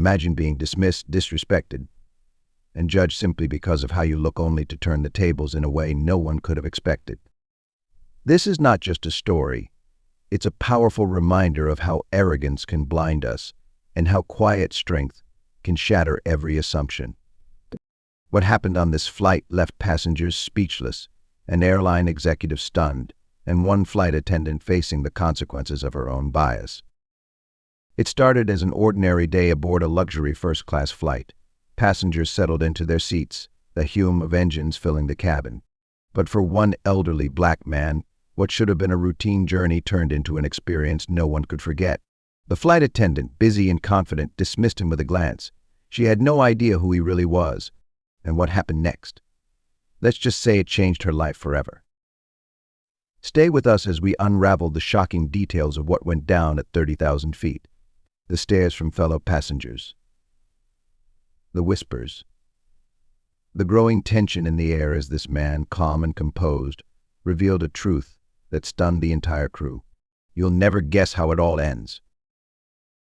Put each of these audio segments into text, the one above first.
Imagine being dismissed, disrespected, and judged simply because of how you look, only to turn the tables in a way no one could have expected. This is not just a story. It's a powerful reminder of how arrogance can blind us and how quiet strength can shatter every assumption. What happened on this flight left passengers speechless, an airline executive stunned, and one flight attendant facing the consequences of her own bias. It started as an ordinary day aboard a luxury first-class flight. Passengers settled into their seats, the hum of engines filling the cabin. But for one elderly black man, what should have been a routine journey turned into an experience no one could forget. The flight attendant, busy and confident, dismissed him with a glance. She had no idea who he really was, and what happened next. Let's just say it changed her life forever. Stay with us as we unravel the shocking details of what went down at 30,000 feet. The stares from fellow passengers. The whispers. The growing tension in the air as this man, calm and composed, revealed a truth that stunned the entire crew. You'll never guess how it all ends.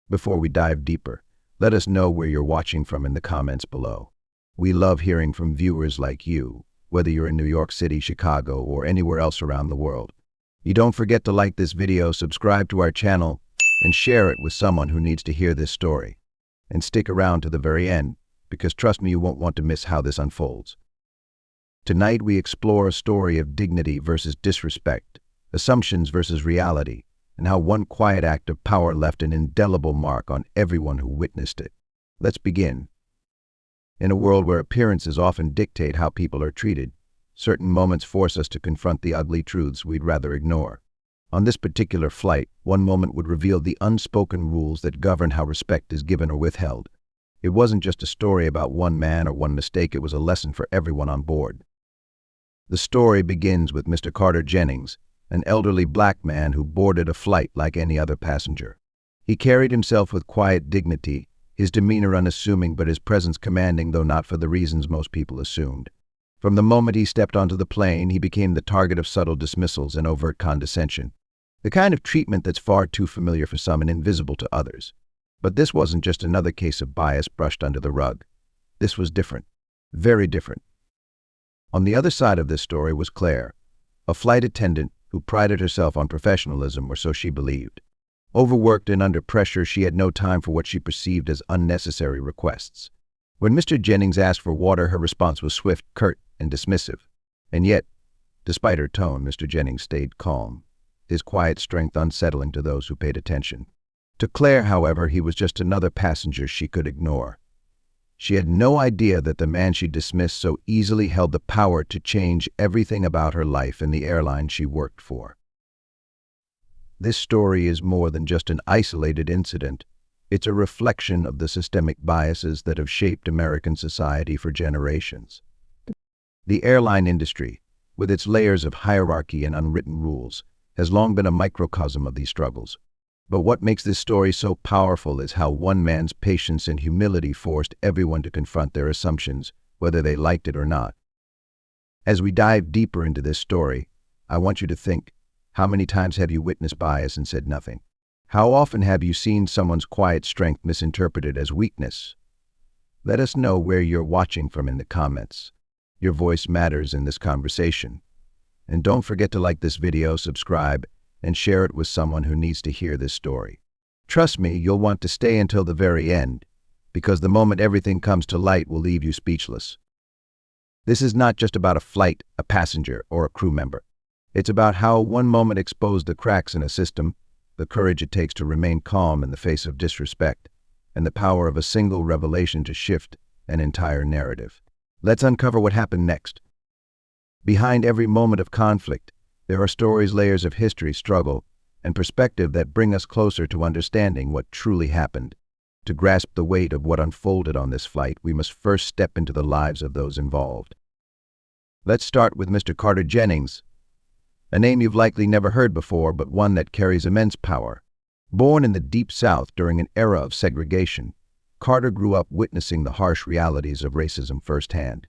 Before we dive deeper, let us know where you're watching from in the comments below. We love hearing from viewers like you, whether you're in New York City, Chicago, or anywhere else around the world. You don't forget to like this video, subscribe to our channel, and share it with someone who needs to hear this story. And stick around to the very end, because trust me, you won't want to miss how this unfolds. Tonight we explore a story of dignity versus disrespect, assumptions versus reality, and how one quiet act of power left an indelible mark on everyone who witnessed it. Let's begin. In a world where appearances often dictate how people are treated, certain moments force us to confront the ugly truths we'd rather ignore. On this particular flight, one moment would reveal the unspoken rules that govern how respect is given or withheld. It wasn't just a story about one man or one mistake, it was a lesson for everyone on board. The story begins with Mr. Carter Jennings, an elderly black man who boarded a flight like any other passenger. He carried himself with quiet dignity, his demeanor unassuming but his presence commanding, though not for the reasons most people assumed. From the moment he stepped onto the plane, he became the target of subtle dismissals and overt condescension. The kind of treatment that's far too familiar for some and invisible to others. But this wasn't just another case of bias brushed under the rug. This was different. Very different. On the other side of this story was Claire, a flight attendant who prided herself on professionalism, or so she believed. Overworked and under pressure, she had no time for what she perceived as unnecessary requests. When Mr. Jennings asked for water, her response was swift, curt, and dismissive. And yet, despite her tone, Mr. Jennings stayed calm, his quiet strength unsettling to those who paid attention. To Claire, however, he was just another passenger she could ignore. She had no idea that the man she dismissed so easily held the power to change everything about her life and the airline she worked for. This story is more than just an isolated incident. It's a reflection of the systemic biases that have shaped American society for generations. The airline industry, with its layers of hierarchy and unwritten rules, has long been a microcosm of these struggles. But what makes this story so powerful is how one man's patience and humility forced everyone to confront their assumptions, whether they liked it or not. As we dive deeper into this story, I want you to think, how many times have you witnessed bias and said nothing? How often have you seen someone's quiet strength misinterpreted as weakness? Let us know where you're watching from in the comments. Your voice matters in this conversation. And don't forget to like this video, subscribe, and share it with someone who needs to hear this story. Trust me, you'll want to stay until the very end, because the moment everything comes to light will leave you speechless. This is not just about a flight, a passenger, or a crew member. It's about how one moment exposed the cracks in a system, the courage it takes to remain calm in the face of disrespect, and the power of a single revelation to shift an entire narrative. Let's uncover what happened next. Behind every moment of conflict, there are stories, layers of history, struggle, and perspective that bring us closer to understanding what truly happened. To grasp the weight of what unfolded on this flight, we must first step into the lives of those involved. Let's start with Mr. Carter Jennings, a name you've likely never heard before, but one that carries immense power. Born in the Deep South during an era of segregation, Carter grew up witnessing the harsh realities of racism firsthand.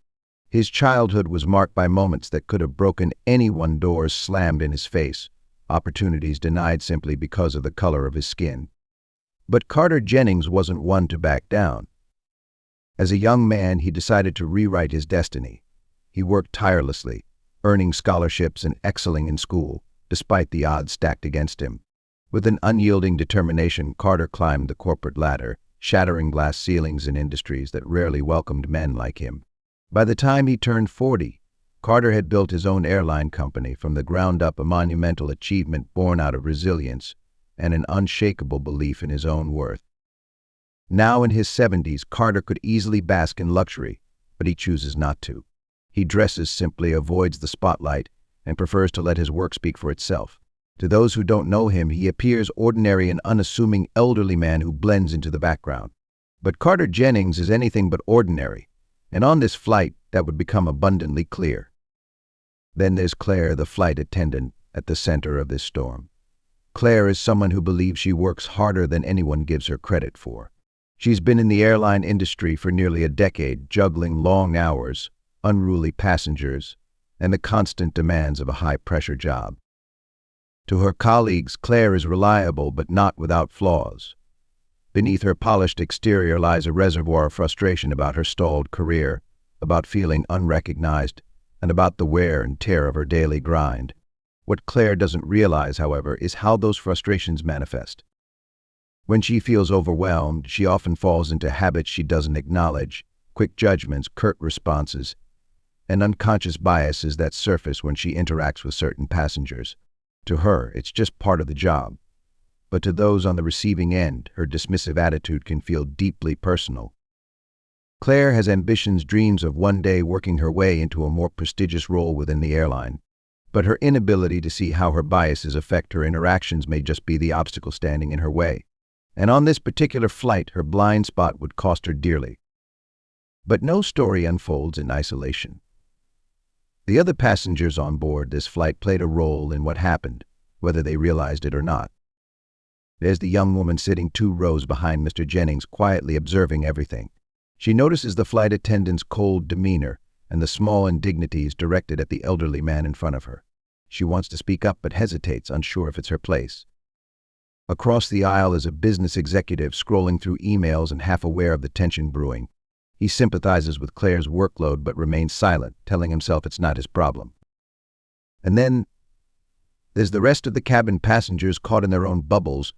His childhood was marked by moments that could have broken anyone, doors slammed in his face, opportunities denied simply because of the color of his skin. But Carter Jennings wasn't one to back down. As a young man, he decided to rewrite his destiny. He worked tirelessly, earning scholarships and excelling in school, despite the odds stacked against him. With an unyielding determination, Carter climbed the corporate ladder, shattering glass ceilings in industries that rarely welcomed men like him. By the time he turned 40, Carter had built his own airline company from the ground up, a monumental achievement born out of resilience and an unshakable belief in his own worth. Now in his 70s, Carter could easily bask in luxury, but he chooses not to. He dresses simply, avoids the spotlight, and prefers to let his work speak for itself. To those who don't know him, he appears ordinary and unassuming elderly man who blends into the background. But Carter Jennings is anything but ordinary, and on this flight that would become abundantly clear. Then there's Claire, the flight attendant, at the center of this storm. Claire is someone who believes she works harder than anyone gives her credit for. She's been in the airline industry for nearly a decade, juggling long hours, unruly passengers, and the constant demands of a high-pressure job. To her colleagues, Claire is reliable but not without flaws. Beneath her polished exterior lies a reservoir of frustration about her stalled career, about feeling unrecognized, and about the wear and tear of her daily grind. What Claire doesn't realize, however, is how those frustrations manifest. When she feels overwhelmed, she often falls into habits she doesn't acknowledge, quick judgments, curt responses, and unconscious biases that surface when she interacts with certain passengers. To her, it's just part of the job. But to those on the receiving end, her dismissive attitude can feel deeply personal. Claire has ambitions, dreams of one day working her way into a more prestigious role within the airline. But her inability to see how her biases affect her interactions may just be the obstacle standing in her way. And on this particular flight, her blind spot would cost her dearly. But no story unfolds in isolation. The other passengers on board this flight played a role in what happened, whether they realized it or not. There's the young woman sitting 2 rows behind Mr. Jennings, quietly observing everything. She notices the flight attendant's cold demeanor and the small indignities directed at the elderly man in front of her. She wants to speak up but hesitates, unsure if it's her place. Across the aisle is a business executive scrolling through emails and half aware of the tension brewing. He sympathizes with Claire's workload but remains silent, telling himself it's not his problem. And then there's the rest of the cabin passengers caught in their own bubbles,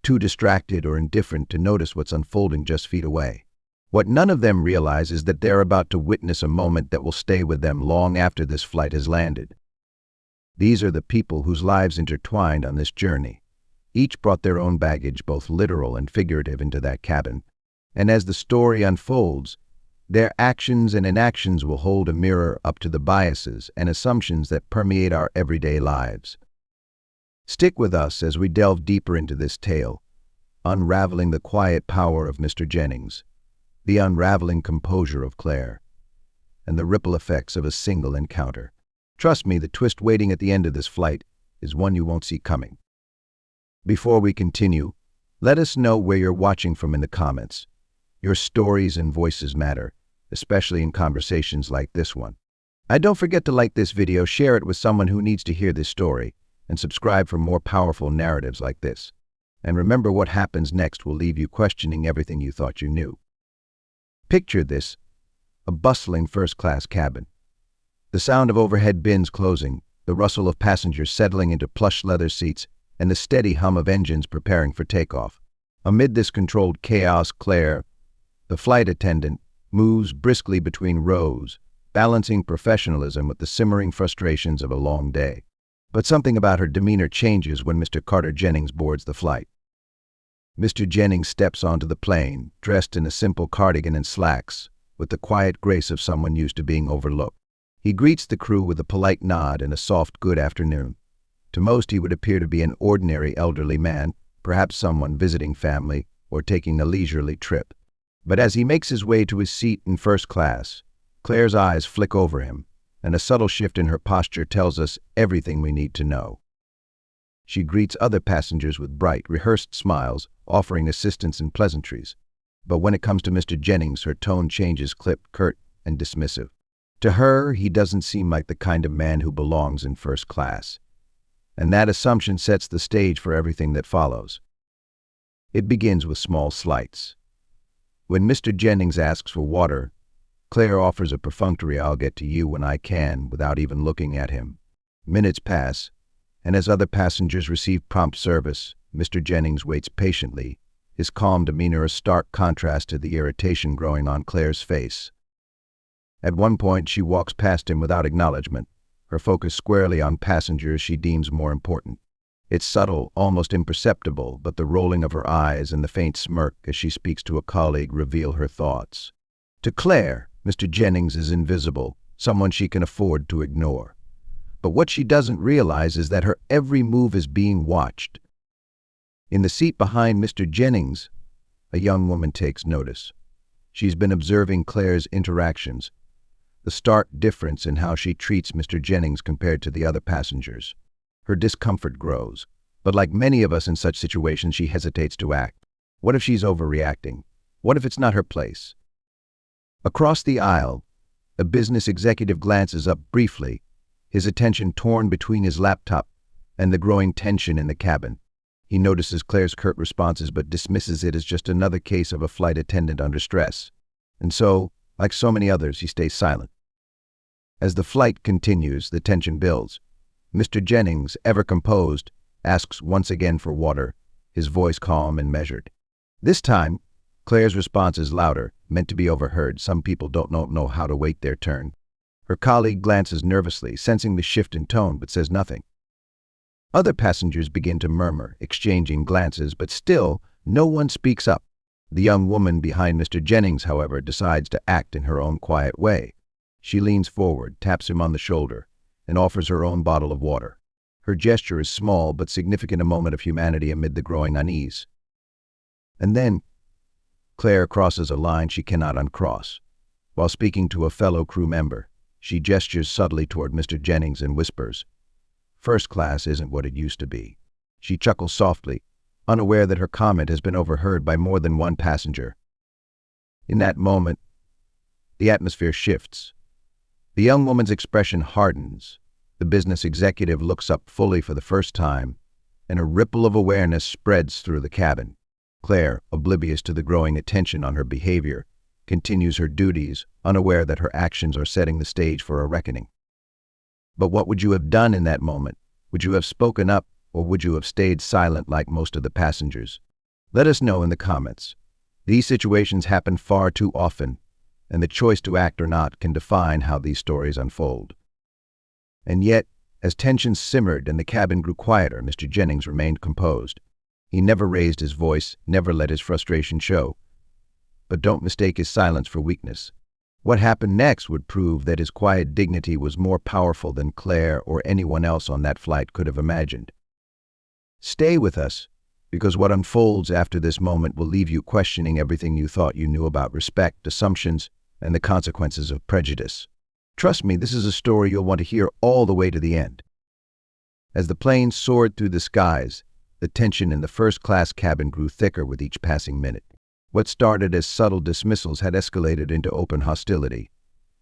too distracted or indifferent to notice what's unfolding just feet away. What none of them realize is that they're about to witness a moment that will stay with them long after this flight has landed. These are the people whose lives intertwined on this journey. Each brought their own baggage, both literal and figurative, into that cabin. And as the story unfolds, their actions and inactions will hold a mirror up to the biases and assumptions that permeate our everyday lives. Stick with us as we delve deeper into this tale, unraveling the quiet power of Mr. Jennings, the unraveling composure of Claire, and the ripple effects of a single encounter. Trust me, the twist waiting at the end of this flight is one you won't see coming. Before we continue, let us know where you're watching from in the comments. Your stories and voices matter, especially in conversations like this one. And don't forget to like this video, share it with someone who needs to hear this story, and subscribe for more powerful narratives like this. And remember, what happens next will leave you questioning everything you thought you knew. Picture this: a bustling first-class cabin. The sound of overhead bins closing, the rustle of passengers settling into plush leather seats, and the steady hum of engines preparing for takeoff. Amid this controlled chaos, Claire, the flight attendant, moves briskly between rows, balancing professionalism with the simmering frustrations of a long day. But something about her demeanor changes when Mr. Carter Jennings boards the flight. Mr. Jennings steps onto the plane, dressed in a simple cardigan and slacks, with the quiet grace of someone used to being overlooked. He greets the crew with a polite nod and a soft good afternoon. To most, he would appear to be an ordinary elderly man, perhaps someone visiting family or taking a leisurely trip. But as he makes his way to his seat in first class, Claire's eyes flick over him, and a subtle shift in her posture tells us everything we need to know. She greets other passengers with bright, rehearsed smiles, offering assistance and pleasantries. But when it comes to Mr. Jennings, her tone changes, clipped, curt, and dismissive. To her, he doesn't seem like the kind of man who belongs in first class. And that assumption sets the stage for everything that follows. It begins with small slights. When Mr. Jennings asks for water, Claire offers a perfunctory "I'll get to you when I can" without even looking at him. Minutes pass, and as other passengers receive prompt service, Mr. Jennings waits patiently, his calm demeanor a stark contrast to the irritation growing on Claire's face. At one point, she walks past him without acknowledgement, her focus squarely on passengers she deems more important. It's subtle, almost imperceptible, but the rolling of her eyes and the faint smirk as she speaks to a colleague reveal her thoughts. To Claire, Mr. Jennings is invisible, someone she can afford to ignore. But what she doesn't realize is that her every move is being watched. In the seat behind Mr. Jennings, a young woman takes notice. She's been observing Claire's interactions, the stark difference in how she treats Mr. Jennings compared to the other passengers. Her discomfort grows, but like many of us in such situations, she hesitates to act. What if she's overreacting? What if it's not her place? Across the aisle, a business executive glances up briefly, his attention torn between his laptop and the growing tension in the cabin. He notices Claire's curt responses but dismisses it as just another case of a flight attendant under stress. And so, like so many others, he stays silent. As the flight continues, the tension builds. Mr. Jennings, ever composed, asks once again for water, his voice calm and measured. This time, Claire's response is louder, meant to be overheard. Some people don't know how to wait their turn. Her colleague glances nervously, sensing the shift in tone, but says nothing. Other passengers begin to murmur, exchanging glances, but still, no one speaks up. The young woman behind Mr. Jennings, however, decides to act in her own quiet way. She leans forward, taps him on the shoulder, and offers her own bottle of water. Her gesture is small but significant, a moment of humanity amid the growing unease. And then, Claire crosses a line she cannot uncross. While speaking to a fellow crew member, she gestures subtly toward Mr. Jennings and whispers, "First class isn't what it used to be." She chuckles softly, unaware that her comment has been overheard by more than one passenger. In that moment, the atmosphere shifts. The young woman's expression hardens. The business executive looks up fully for the first time, and a ripple of awareness spreads through the cabin. Claire, oblivious to the growing attention on her behavior, continues her duties, unaware that her actions are setting the stage for a reckoning. But what would you have done in that moment? Would you have spoken up, or would you have stayed silent like most of the passengers? Let us know in the comments. These situations happen far too often, and the choice to act or not can define how these stories unfold. And yet, as tensions simmered and the cabin grew quieter, Mr. Jennings remained composed. He never raised his voice, never let his frustration show. But don't mistake his silence for weakness. What happened next would prove that his quiet dignity was more powerful than Claire or anyone else on that flight could have imagined. Stay with us, because what unfolds after this moment will leave you questioning everything you thought you knew about respect, assumptions, and the consequences of prejudice. Trust me, this is a story you'll want to hear all the way to the end. As the plane soared through the skies, the tension in the first-class cabin grew thicker with each passing minute. What started as subtle dismissals had escalated into open hostility.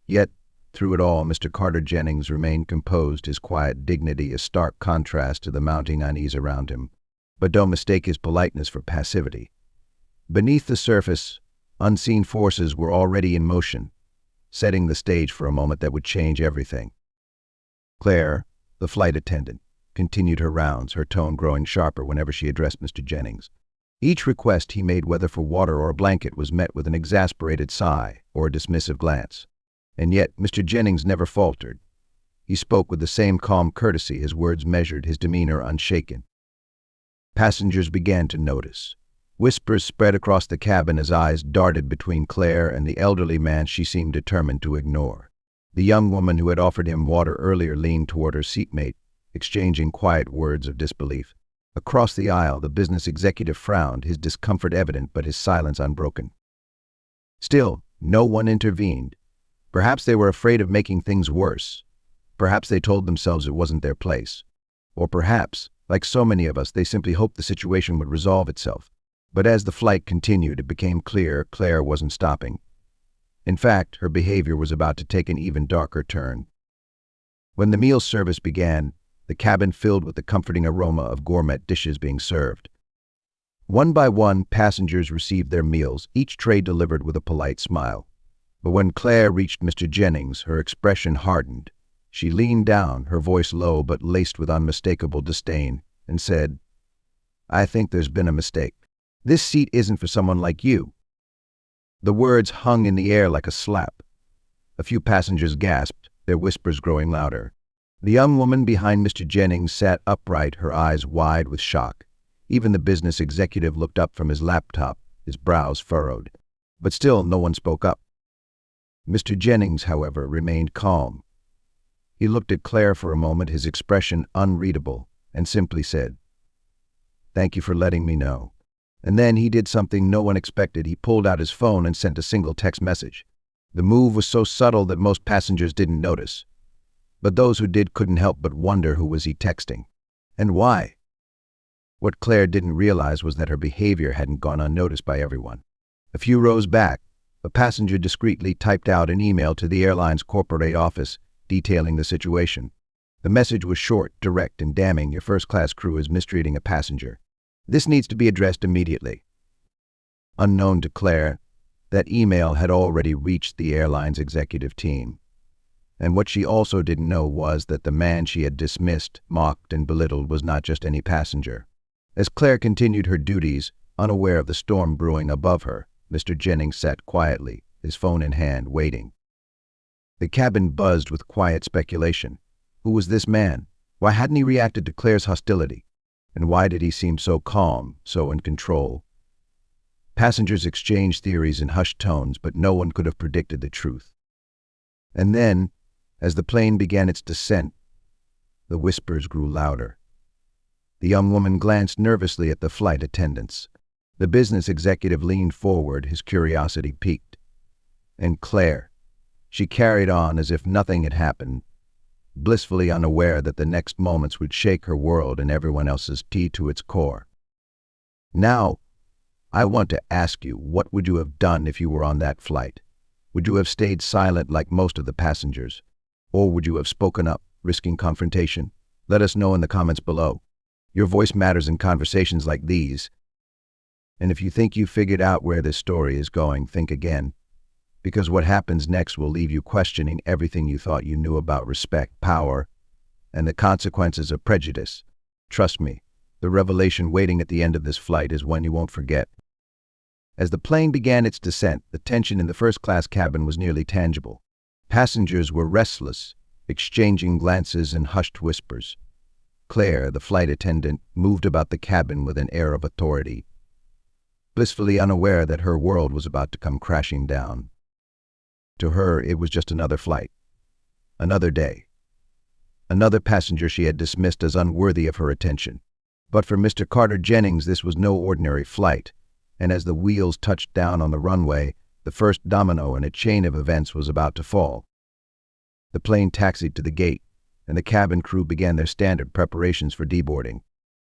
Yet, through it all, Mr. Carter Jennings remained composed, his quiet dignity a stark contrast to the mounting unease around him. But don't mistake his politeness for passivity. Beneath the surface, unseen forces were already in motion, setting the stage for a moment that would change everything. Claire, the flight attendant, continued her rounds, her tone growing sharper whenever she addressed Mr. Jennings. Each request he made, whether for water or a blanket, was met with an exasperated sigh or a dismissive glance. And yet Mr. Jennings never faltered. He spoke with the same calm courtesy, his words measured, his demeanor unshaken. Passengers began to notice. Whispers spread across the cabin as eyes darted between Claire and the elderly man she seemed determined to ignore. The young woman who had offered him water earlier leaned toward her seatmate, exchanging quiet words of disbelief. Across the aisle, the business executive frowned, his discomfort evident but his silence unbroken. Still, no one intervened. Perhaps they were afraid of making things worse. Perhaps they told themselves it wasn't their place. Or perhaps, like so many of us, they simply hoped the situation would resolve itself. But as the flight continued, it became clear Claire wasn't stopping. In fact, her behavior was about to take an even darker turn. When the meal service began, the cabin filled with the comforting aroma of gourmet dishes being served. One by one, passengers received their meals, each tray delivered with a polite smile. But when Claire reached Mr. Jennings, her expression hardened. She leaned down, her voice low but laced with unmistakable disdain, and said, "I think there's been a mistake. This seat isn't for someone like you." The words hung in the air like a slap. A few passengers gasped, their whispers growing louder. The young woman behind Mr. Jennings sat upright, her eyes wide with shock. Even the business executive looked up from his laptop, his brows furrowed. But still no one spoke up. Mr. Jennings, however, remained calm. He looked at Claire for a moment, his expression unreadable, and simply said, "Thank you for letting me know." And then he did something no one expected. He pulled out his phone and sent a single text message. The move was so subtle that most passengers didn't notice. But those who did couldn't help but wonder who was he texting, and why. What Claire didn't realize was that her behavior hadn't gone unnoticed by everyone. A few rows back, a passenger discreetly typed out an email to the airline's corporate office detailing the situation. The message was short, direct, and damning. "Your first-class crew is mistreating a passenger. This needs to be addressed immediately." Unknown to Claire, that email had already reached the airline's executive team. And what she also didn't know was that the man she had dismissed, mocked, and belittled was not just any passenger. As Claire continued her duties, unaware of the storm brewing above her, Mr. Jennings sat quietly, his phone in hand, waiting. The cabin buzzed with quiet speculation. Who was this man? Why hadn't he reacted to Claire's hostility? And why did he seem so calm, so in control? Passengers exchanged theories in hushed tones, but no one could have predicted the truth. And then, as the plane began its descent, the whispers grew louder. The young woman glanced nervously at the flight attendants. The business executive leaned forward, his curiosity piqued. And Claire, she carried on as if nothing had happened, blissfully unaware that the next moments would shake her world and everyone else's to its core. "Now, I want to ask you, what would you have done if you were on that flight? Would you have stayed silent like most of the passengers? Or would you have spoken up, risking confrontation? Let us know in the comments below. Your voice matters in conversations like these. And if you think you figured out where this story is going, think again. Because what happens next will leave you questioning everything you thought you knew about respect, power, and the consequences of prejudice. Trust me, the revelation waiting at the end of this flight is one you won't forget." As the plane began its descent, the tension in the first-class cabin was nearly tangible. Passengers were restless, exchanging glances and hushed whispers. Claire, the flight attendant, moved about the cabin with an air of authority, blissfully unaware that her world was about to come crashing down. To her, it was just another flight, another day, another passenger she had dismissed as unworthy of her attention. But for Mr. Carter Jennings, this was no ordinary flight, and as the wheels touched down on the runway, the first domino in a chain of events was about to fall. The plane taxied to the gate, and the cabin crew began their standard preparations for deboarding.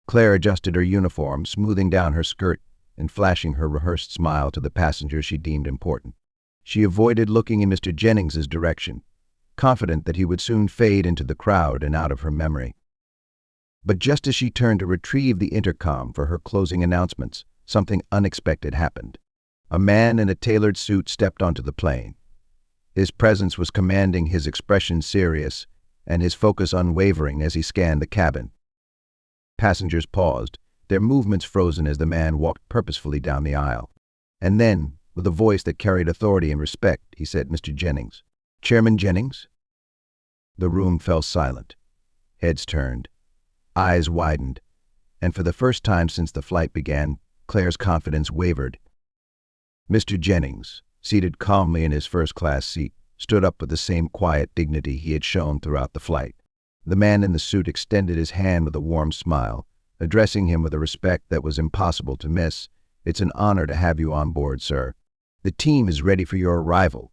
Claire adjusted her uniform, smoothing down her skirt and flashing her rehearsed smile to the passengers she deemed important. She avoided looking in Mr. Jennings's direction, confident that he would soon fade into the crowd and out of her memory. But just as she turned to retrieve the intercom for her closing announcements, something unexpected happened. A man in a tailored suit stepped onto the plane. His presence was commanding, his expression serious, and his focus unwavering as he scanned the cabin. Passengers paused, their movements frozen as the man walked purposefully down the aisle. And then, with a voice that carried authority and respect, he said, "Mr. Jennings." "Chairman Jennings?" The room fell silent. Heads turned, eyes widened, and for the first time since the flight began, Claire's confidence wavered. Mr. Jennings, seated calmly in his first-class seat, stood up with the same quiet dignity he had shown throughout the flight. The man in the suit extended his hand with a warm smile, addressing him with a respect that was impossible to miss. "It's an honor to have you on board, sir. The team is ready for your arrival."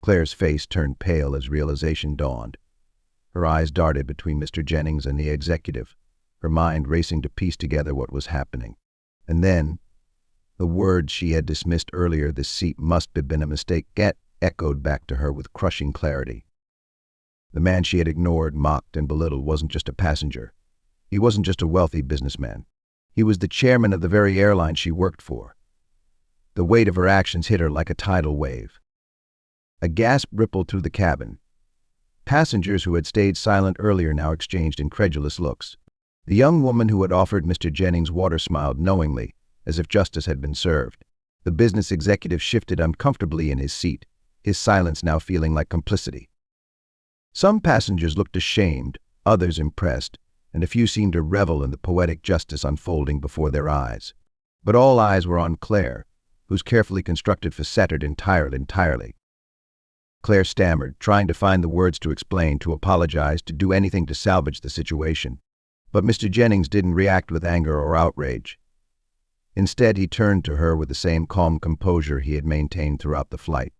Claire's face turned pale as realization dawned. Her eyes darted between Mr. Jennings and the executive, her mind racing to piece together what was happening. And then, the words she had dismissed earlier, "this seat must have been a mistake," echoed back to her with crushing clarity. The man she had ignored, mocked, and belittled wasn't just a passenger. He wasn't just a wealthy businessman. He was the chairman of the very airline she worked for. The weight of her actions hit her like a tidal wave. A gasp rippled through the cabin. Passengers who had stayed silent earlier now exchanged incredulous looks. The young woman who had offered Mr. Jennings water smiled knowingly, as if justice had been served. The business executive shifted uncomfortably in his seat, his silence now feeling like complicity. Some passengers looked ashamed, others impressed, and a few seemed to revel in the poetic justice unfolding before their eyes. But all eyes were on Claire, whose carefully constructed facade entirely. Claire stammered, trying to find the words to explain, to apologize, to do anything to salvage the situation. But Mr. Jennings didn't react with anger or outrage. Instead, he turned to her with the same calm composure he had maintained throughout the flight.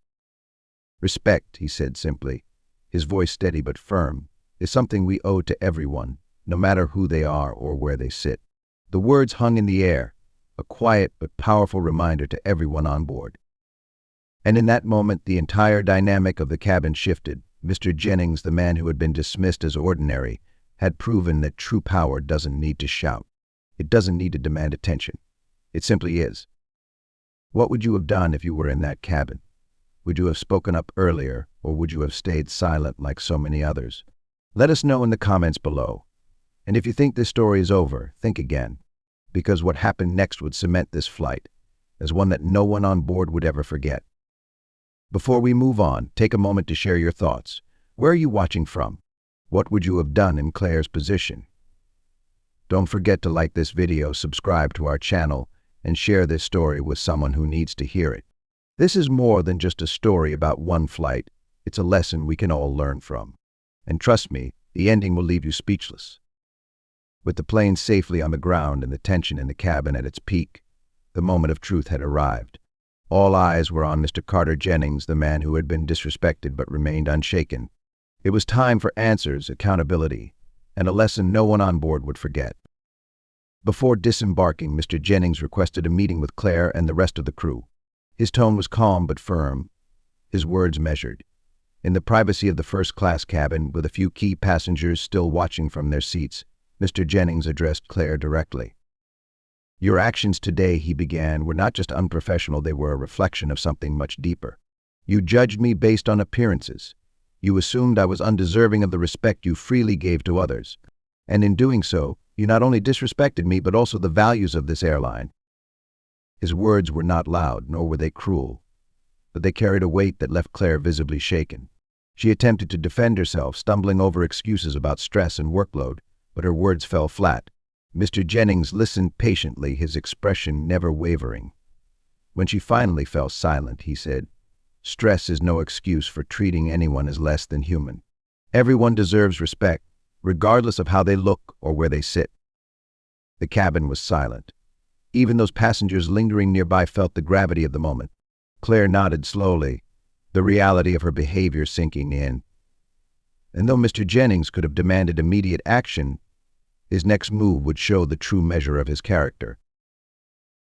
"Respect," he said simply, his voice steady but firm, "is something we owe to everyone, no matter who they are or where they sit." The words hung in the air, a quiet but powerful reminder to everyone on board. And in that moment, the entire dynamic of the cabin shifted. Mr. Jennings, the man who had been dismissed as ordinary, had proven that true power doesn't need to shout. It doesn't need to demand attention. It simply is. What would you have done if you were in that cabin? Would you have spoken up earlier, or would you have stayed silent like so many others? Let us know in the comments below. And if you think this story is over, think again, because what happened next would cement this flight as one that no one on board would ever forget. Before we move on, take a moment to share your thoughts. Where are you watching from? What would you have done in Claire's position? Don't forget to like this video, subscribe to our channel, and share this story with someone who needs to hear it. This is more than just a story about one flight. It's a lesson we can all learn from. And trust me, the ending will leave you speechless. With the plane safely on the ground and the tension in the cabin at its peak, the moment of truth had arrived. All eyes were on Mr. Carter Jennings, the man who had been disrespected but remained unshaken. It was time for answers, accountability, and a lesson no one on board would forget. Before disembarking, Mr. Jennings requested a meeting with Claire and the rest of the crew. His tone was calm but firm, his words measured. In the privacy of the first-class cabin, with a few key passengers still watching from their seats, Mr. Jennings addressed Claire directly. "Your actions today," he began, "were not just unprofessional, they were a reflection of something much deeper. You judged me based on appearances. You assumed I was undeserving of the respect you freely gave to others. And in doing so, you not only disrespected me, but also the values of this airline." His words were not loud, nor were they cruel, but they carried a weight that left Claire visibly shaken. She attempted to defend herself, stumbling over excuses about stress and workload, but her words fell flat. Mr. Jennings listened patiently, his expression never wavering. When she finally fell silent, he said, "Stress is no excuse for treating anyone as less than human. Everyone deserves respect, regardless of how they look or where they sit." The cabin was silent. Even those passengers lingering nearby felt the gravity of the moment. Claire nodded slowly, the reality of her behavior sinking in. And though Mr. Jennings could have demanded immediate action, his next move would show the true measure of his character.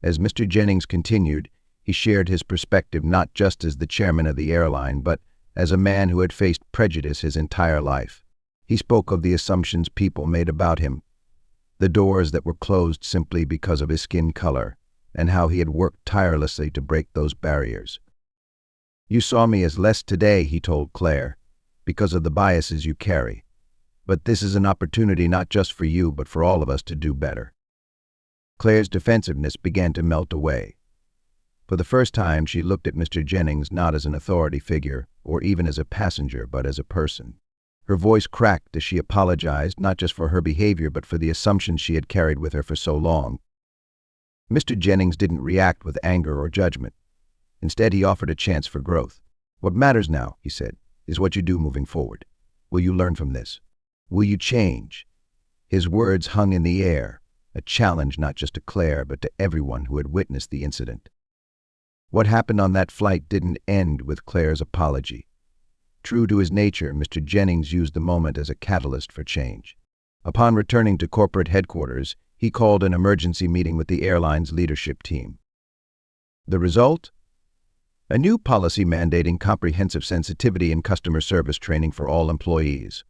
As Mr. Jennings continued, he shared his perspective not just as the chairman of the airline, but as a man who had faced prejudice his entire life. He spoke of the assumptions people made about him, the doors that were closed simply because of his skin color, and how he had worked tirelessly to break those barriers. "You saw me as less today," he told Claire, "because of the biases you carry. But this is an opportunity not just for you, but for all of us to do better." Claire's defensiveness began to melt away. For the first time, she looked at Mr. Jennings not as an authority figure, or even as a passenger, but as a person. Her voice cracked as she apologized, not just for her behavior, but for the assumptions she had carried with her for so long. Mr. Jennings didn't react with anger or judgment. Instead, he offered a chance for growth. "What matters now," he said, "is what you do moving forward. Will you learn from this? Will you change?" His words hung in the air, a challenge not just to Claire, but to everyone who had witnessed the incident. What happened on that flight didn't end with Claire's apology. True to his nature, Mr. Jennings used the moment as a catalyst for change. Upon returning to corporate headquarters, he called an emergency meeting with the airline's leadership team. The result? A new policy mandating comprehensive sensitivity and customer service training for all employees.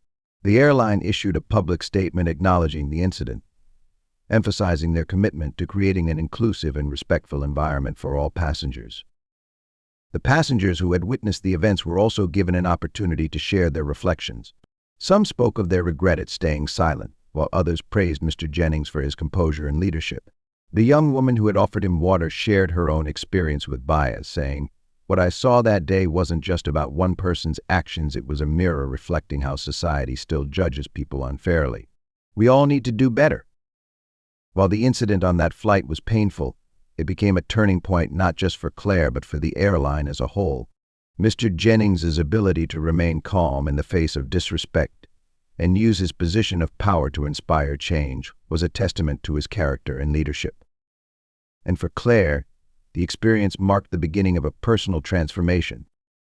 The airline issued a public statement acknowledging the incident. emphasizing their commitment to creating an inclusive and respectful environment for all passengers. The passengers who had witnessed the events were also given an opportunity to share their reflections. Some spoke of their regret at staying silent, while others praised Mr. Jennings for his composure and leadership. The young woman who had offered him water shared her own experience with bias, saying, "What I saw that day wasn't just about one person's actions, it was a mirror reflecting how society still judges people unfairly. We all need to do better." While the incident on that flight was painful, it became a turning point not just for Claire but for the airline as a whole. Mr. Jennings's ability to remain calm in the face of disrespect and use his position of power to inspire change was a testament to his character and leadership. And for Claire, the experience marked the beginning of a personal transformation.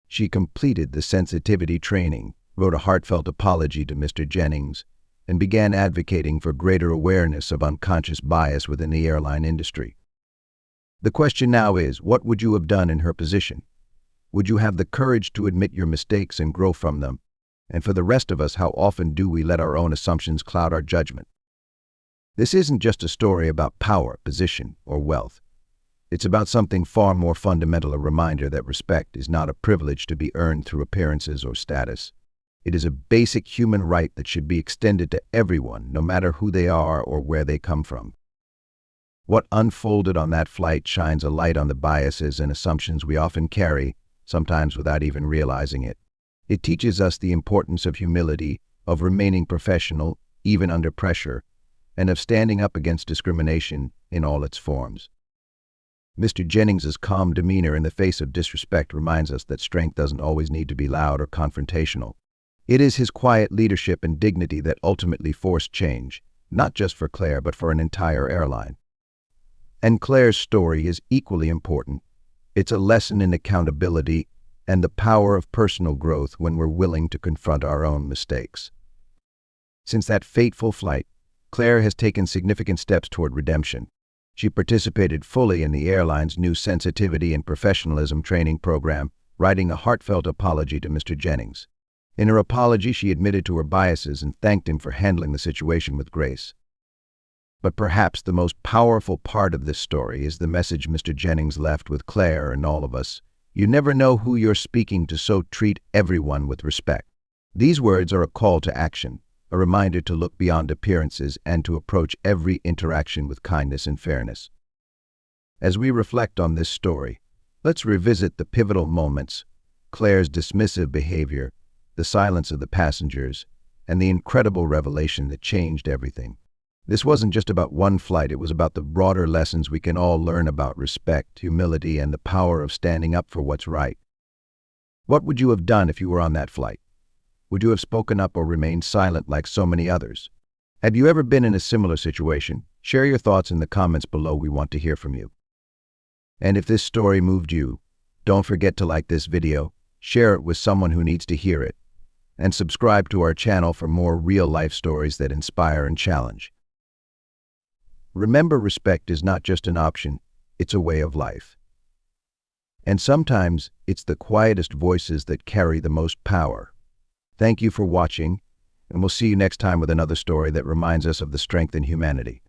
She completed the sensitivity training, wrote a heartfelt apology to Mr. Jennings, and began advocating for greater awareness of unconscious bias within the airline industry. The question now is, what would you have done in her position? Would you have the courage to admit your mistakes and grow from them? And for the rest of us, how often do we let our own assumptions cloud our judgment? This isn't just a story about power, position, or wealth. It's about something far more fundamental, a reminder that respect is not a privilege to be earned through appearances or status. It is a basic human right that should be extended to everyone, no matter who they are or where they come from. What unfolded on that flight shines a light on the biases and assumptions we often carry, sometimes without even realizing it. It teaches us the importance of humility, of remaining professional, even under pressure, and of standing up against discrimination in all its forms. Mr. Jennings's calm demeanor in the face of disrespect reminds us that strength doesn't always need to be loud or confrontational. It is his quiet leadership and dignity that ultimately forced change, not just for Claire but for an entire airline. And Claire's story is equally important. It's a lesson in accountability and the power of personal growth when we're willing to confront our own mistakes. Since that fateful flight, Claire has taken significant steps toward redemption. She participated fully in the airline's new sensitivity and professionalism training program, writing a heartfelt apology to Mr. Jennings. In her apology, she admitted to her biases and thanked him for handling the situation with grace. But perhaps the most powerful part of this story is the message Mr. Jennings left with Claire and all of us. You never know who you're speaking to, so treat everyone with respect. These words are a call to action, a reminder to look beyond appearances and to approach every interaction with kindness and fairness. As we reflect on this story, let's revisit the pivotal moments, Claire's dismissive behavior, the silence of the passengers, and the incredible revelation that changed everything. This wasn't just about one flight, it was about the broader lessons we can all learn about respect, humility, and the power of standing up for what's right. What would you have done if you were on that flight? Would you have spoken up or remained silent like so many others? Have you ever been in a similar situation? Share your thoughts in the comments below. We want to hear from you. And if this story moved you, don't forget to like this video, share it with someone who needs to hear it, and subscribe to our channel for more real-life stories that inspire and challenge. Remember, respect is not just an option, it's a way of life. And sometimes it's the quietest voices that carry the most power. Thank you for watching, and we'll see you next time with another story that reminds us of the strength in humanity.